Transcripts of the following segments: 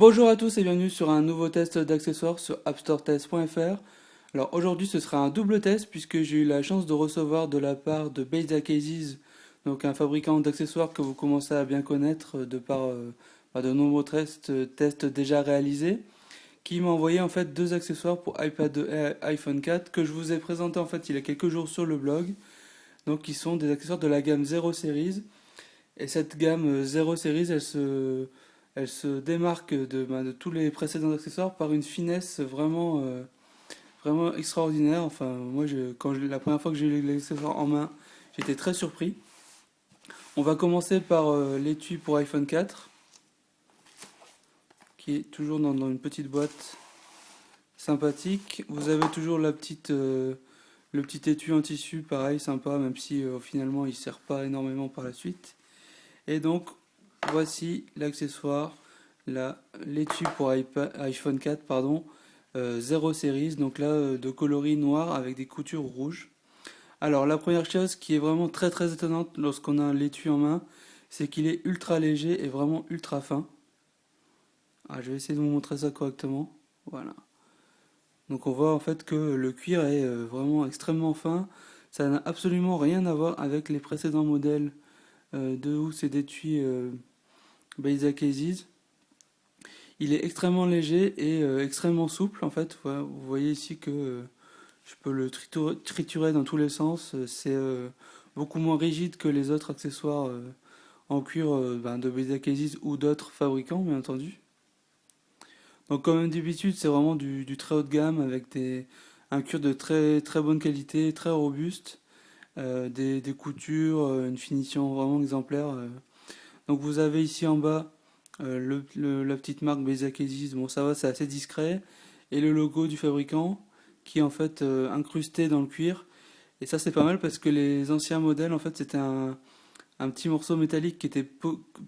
Bonjour à tous et bienvenue sur un nouveau test d'accessoires sur appstoretest.fr. Alors aujourd'hui ce sera un double test puisque j'ai eu la chance de recevoir de la part de Beza Cases, donc un fabricant d'accessoires que vous commencez à bien connaître de par de nombreux tests déjà réalisés, qui m'a envoyé en fait deux accessoires pour iPad et iPhone 4 que je vous ai présenté en fait il y a quelques jours sur le blog, donc qui sont des accessoires de la gamme Zero Series. Et cette gamme Zero Series, elle se démarque de tous les précédents accessoires par une finesse vraiment extraordinaire. Enfin, moi, la première fois que j'ai eu l'accessoire en main, j'étais très surpris. On va commencer par l'étui pour iPhone 4, qui est toujours dans une petite boîte sympathique. Vous avez toujours le petit étui en tissu, pareil, sympa, même si finalement il ne sert pas énormément par la suite. Et donc, voici l'accessoire, l'étui pour iPhone 4, pardon, 0 Series, donc là de coloris noir avec des coutures rouges. Alors la première chose qui est vraiment très très étonnante lorsqu'on a l'étui en main, c'est qu'il est ultra léger et vraiment ultra fin. Je vais essayer de vous montrer ça correctement. Voilà. Donc on voit en fait que le cuir est vraiment extrêmement fin. Ça n'a absolument rien à voir avec les précédents modèles de housses et d'étui Beza Cases. Il est extrêmement léger et extrêmement souple en fait. Voilà, vous voyez ici que je peux le triturer dans tous les sens. C'est beaucoup moins rigide que les autres accessoires en cuir de Beza Cases ou d'autres fabricants, bien entendu. Donc comme d'habitude, c'est vraiment du très haut de gamme avec un cuir de très très bonne qualité, très robuste, des coutures, une finition vraiment exemplaire. Donc vous avez ici en bas la petite marque Bezakesis, bon ça va, c'est assez discret, et le logo du fabricant qui est en fait incrusté dans le cuir. Et ça c'est pas mal parce que les anciens modèles en fait c'était un petit morceau métallique qui était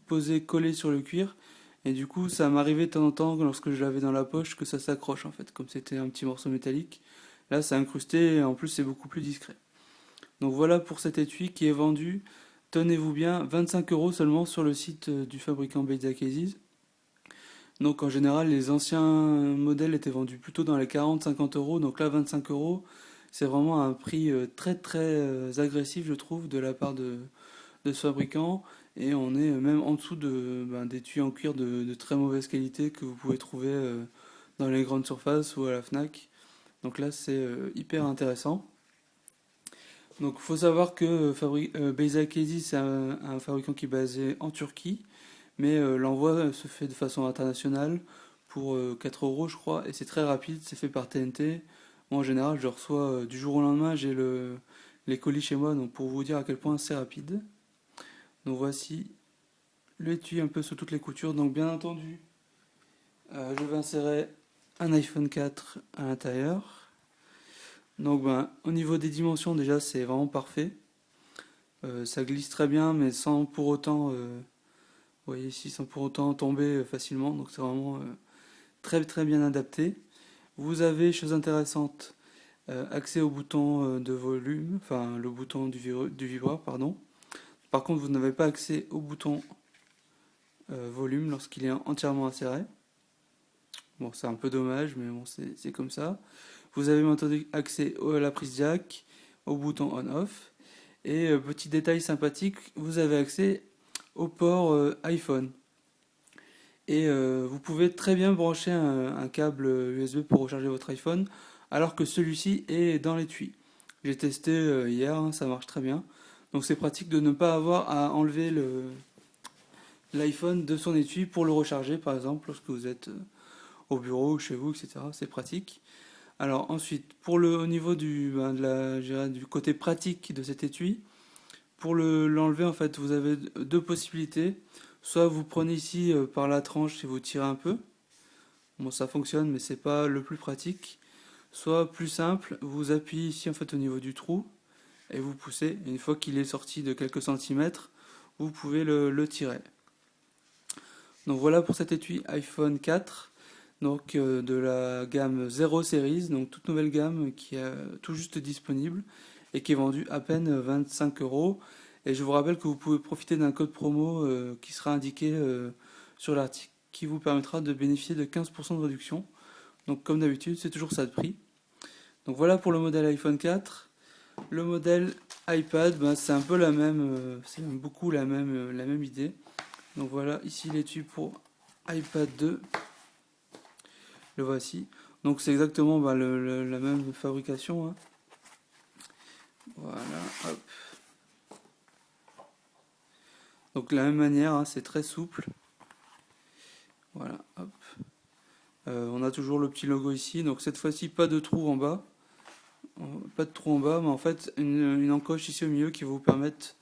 posé, collé sur le cuir. Et du coup ça m'arrivait de temps en temps lorsque je l'avais dans la poche que ça s'accroche en fait, comme c'était un petit morceau métallique. Là c'est incrusté et en plus c'est beaucoup plus discret. Donc voilà pour cet étui qui est vendu, tenez-vous bien, 25 euros seulement sur le site du fabricant Bezakesis. Donc en général, les anciens modèles étaient vendus plutôt dans les 40-50 euros. Donc là, 25 euros, c'est vraiment un prix très très agressif, je trouve, de la part de ce fabricant. Et on est même en dessous d'étuis en cuir de très mauvaise qualité que vous pouvez trouver dans les grandes surfaces ou à la Fnac. Donc là, c'est hyper intéressant. Donc il faut savoir que Beyza Kezi, c'est un fabricant qui est basé en Turquie, mais l'envoi se fait de façon internationale pour 4 euros je crois, et c'est très rapide, c'est fait par TNT. Moi en général je reçois du jour au lendemain, j'ai les colis chez moi, donc pour vous dire à quel point c'est rapide. Donc voici l'étui un peu sous toutes les coutures, donc bien entendu je vais insérer un iPhone 4 à l'intérieur. Donc au niveau des dimensions déjà c'est vraiment parfait. Ça glisse très bien, mais sans pour autant, vous voyez ici, sans pour autant tomber facilement. Donc c'est vraiment très très bien adapté. Vous avez, chose intéressante, accès au bouton de volume, enfin le bouton du vibreur, pardon. Par contre, vous n'avez pas accès au bouton volume lorsqu'il est entièrement inséré. Bon, c'est un peu dommage, mais bon, c'est comme ça. Vous avez maintenant accès à la prise jack, au bouton on-off. Et petit détail sympathique, vous avez accès au port iPhone. Et vous pouvez très bien brancher un câble USB pour recharger votre iPhone, alors que celui-ci est dans l'étui. J'ai testé hier, hein, ça marche très bien. Donc c'est pratique de ne pas avoir à enlever l'iPhone de son étui pour le recharger, par exemple, lorsque vous êtes au bureau ou chez vous, etc. C'est pratique. Alors ensuite, au niveau du côté pratique de cet étui, pour l'enlever, en fait, vous avez deux possibilités. Soit vous prenez ici par la tranche et vous tirez un peu. Bon, ça fonctionne, mais c'est pas le plus pratique. Soit plus simple, vous appuyez ici en fait au niveau du trou et vous poussez. Et une fois qu'il est sorti de quelques centimètres, vous pouvez le tirer. Donc voilà pour cet étui iPhone 4, donc de la gamme 0 Series, donc toute nouvelle gamme qui est tout juste disponible et qui est vendue à peine 25 euros. Et je vous rappelle que vous pouvez profiter d'un code promo qui sera indiqué sur l'article qui vous permettra de bénéficier de 15% de réduction. Donc comme d'habitude, c'est toujours ça de prix. Donc voilà pour le modèle iPhone 4. Le modèle iPad, ben, c'est un peu la même, c'est beaucoup la même idée. Donc voilà, ici l'étui pour iPad 2. Le voici. Donc c'est exactement ben, la même fabrication. Hein. Voilà, hop. Donc de la même manière, hein, c'est très souple. Voilà, hop. On a toujours le petit logo ici. Donc cette fois-ci, pas de trou en bas. Pas de trou en bas, mais en fait une encoche ici au milieu qui va vous permettre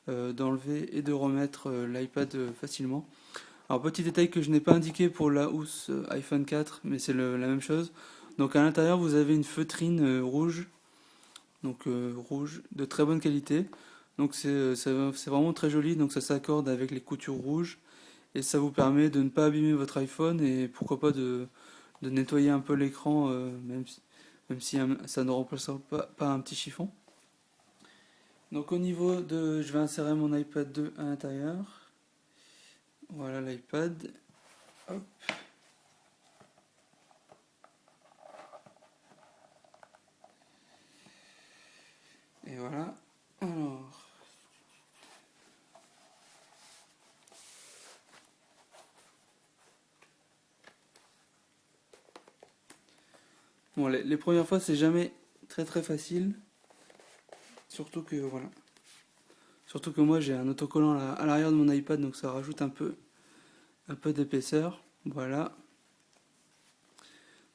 d'enlever et de remettre l'iPad facilement. Alors petit détail que je n'ai pas indiqué pour la housse iPhone 4, mais c'est la même chose. Donc à l'intérieur vous avez une feutrine rouge, donc rouge de très bonne qualité. Donc c'est vraiment très joli, donc ça s'accorde avec les coutures rouges et ça vous permet de ne pas abîmer votre iPhone et pourquoi pas de nettoyer un peu l'écran même si ça ne remplace pas un petit chiffon. Donc au niveau de... Je vais insérer mon iPad 2 à l'intérieur. Voilà l'iPad. Hop. Et voilà. Alors... Bon, les premières fois, c'est jamais très facile. Surtout que, voilà. Surtout que moi, j'ai un autocollant à l'arrière de mon iPad, donc ça rajoute un peu d'épaisseur. Voilà.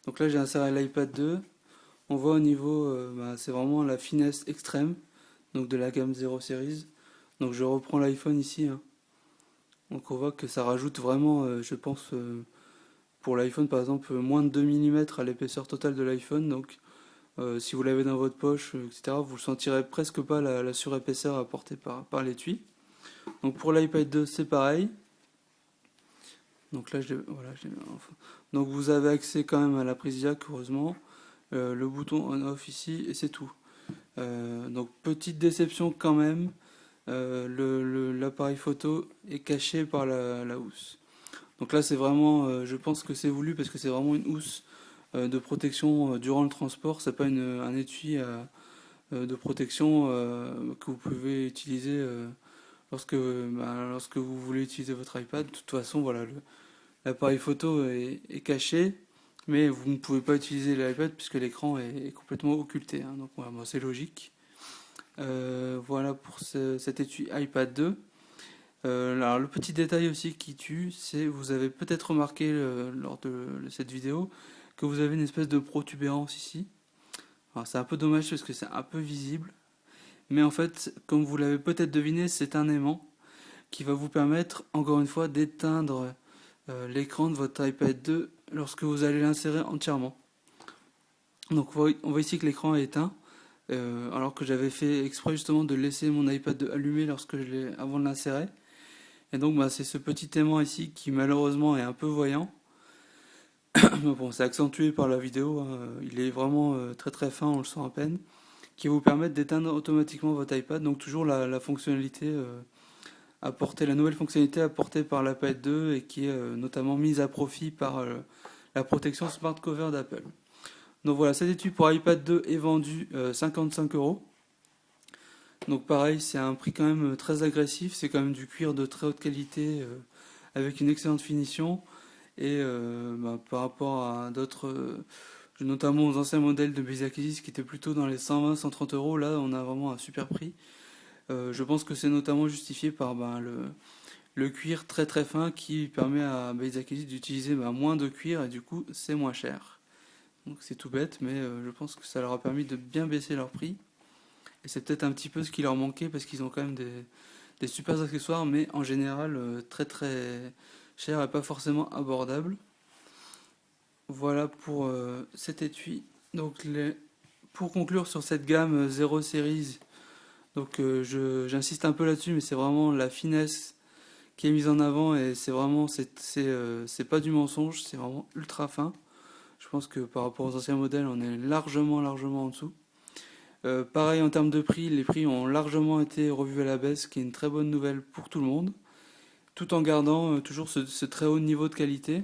Donc là, j'ai inséré l'iPad 2. On voit au niveau, c'est vraiment la finesse extrême, donc de la gamme 0 Series. Donc je reprends l'iPhone ici. Hein. Donc on voit que ça rajoute vraiment, je pense, pour l'iPhone par exemple, moins de 2 mm à l'épaisseur totale de l'iPhone. Donc si vous l'avez dans votre poche, etc., vous ne sentirez presque pas la surépaisseur apportée par l'étui. Donc pour l'iPad 2, c'est pareil. Donc là, donc vous avez accès quand même à la prise jack, heureusement. Le bouton on-off ici, et c'est tout. Donc petite déception quand même, l'appareil photo est caché par la housse. Donc là c'est vraiment, je pense que c'est voulu parce que c'est vraiment une housse de protection durant le transport, c'est pas un étui de protection que vous pouvez utiliser lorsque vous voulez utiliser votre iPad. De toute façon, voilà, l'appareil photo est caché, mais vous ne pouvez pas utiliser l'iPad puisque l'écran est complètement occulté. Hein. Donc voilà, bon, c'est logique. Voilà pour cet étui iPad 2. Alors le petit détail aussi qui tue, c'est vous avez peut-être remarqué lors de cette vidéo que vous avez une espèce de protubérance ici. Alors c'est un peu dommage parce que c'est un peu visible, mais en fait, comme vous l'avez peut-être deviné, c'est un aimant qui va vous permettre, encore une fois, d'éteindre l'écran de votre iPad 2 lorsque vous allez l'insérer entièrement. Donc on voit ici que l'écran est éteint, alors que j'avais fait exprès justement de laisser mon iPad 2 allumé avant de l'insérer. Et donc c'est ce petit aimant ici qui malheureusement est un peu voyant. Mais bon, c'est accentué par la vidéo, hein. Il est vraiment très fin, on le sent à peine, qui va vous permettre d'éteindre automatiquement votre iPad. Donc toujours la fonctionnalité la nouvelle fonctionnalité apportée par l'iPad 2 et qui est notamment mise à profit par la protection Smart Cover d'Apple. Donc voilà, cet étui pour iPad 2 est vendu 55€. Donc pareil, c'est un prix quand même très agressif, c'est quand même du cuir de très haute qualité avec une excellente finition. Et par rapport à d'autres, notamment aux anciens modèles de Base qui étaient plutôt dans les 120-130€, là on a vraiment un super prix. Je pense que c'est notamment justifié par le cuir très fin qui permet à Base d'utiliser moins de cuir et du coup c'est moins cher. Donc c'est tout bête, mais je pense que ça leur a permis de bien baisser leur prix. Et c'est peut-être un petit peu ce qui leur manquait parce qu'ils ont quand même des super accessoires, mais en général très cher et pas forcément abordable. Voilà pour cet étui. Donc pour conclure sur cette gamme 0 Series, donc j'insiste un peu là-dessus, mais c'est vraiment la finesse qui est mise en avant et c'est vraiment c'est pas du mensonge, c'est vraiment ultra fin. Je pense que par rapport aux anciens modèles, on est largement en dessous. Pareil en termes de prix, les prix ont largement été revus à la baisse, ce qui est une très bonne nouvelle pour tout le monde. tout en gardant toujours ce très haut niveau de qualité.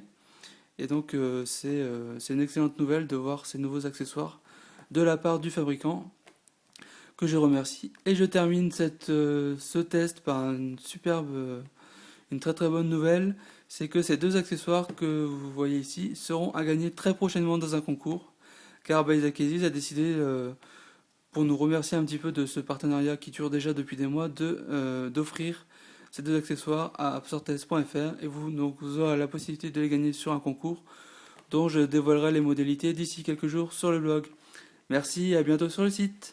Et donc c'est une excellente nouvelle de voir ces nouveaux accessoires de la part du fabricant, que je remercie. Et je termine ce test par une très très bonne nouvelle, c'est que ces deux accessoires que vous voyez ici seront à gagner très prochainement dans un concours, car Isaac Aziz a décidé, pour nous remercier un petit peu de ce partenariat qui dure déjà depuis des mois, d'offrir ces deux accessoires à absortest.fr, et vous aurez la possibilité de les gagner sur un concours dont je dévoilerai les modalités d'ici quelques jours sur le blog. Merci et à bientôt sur le site.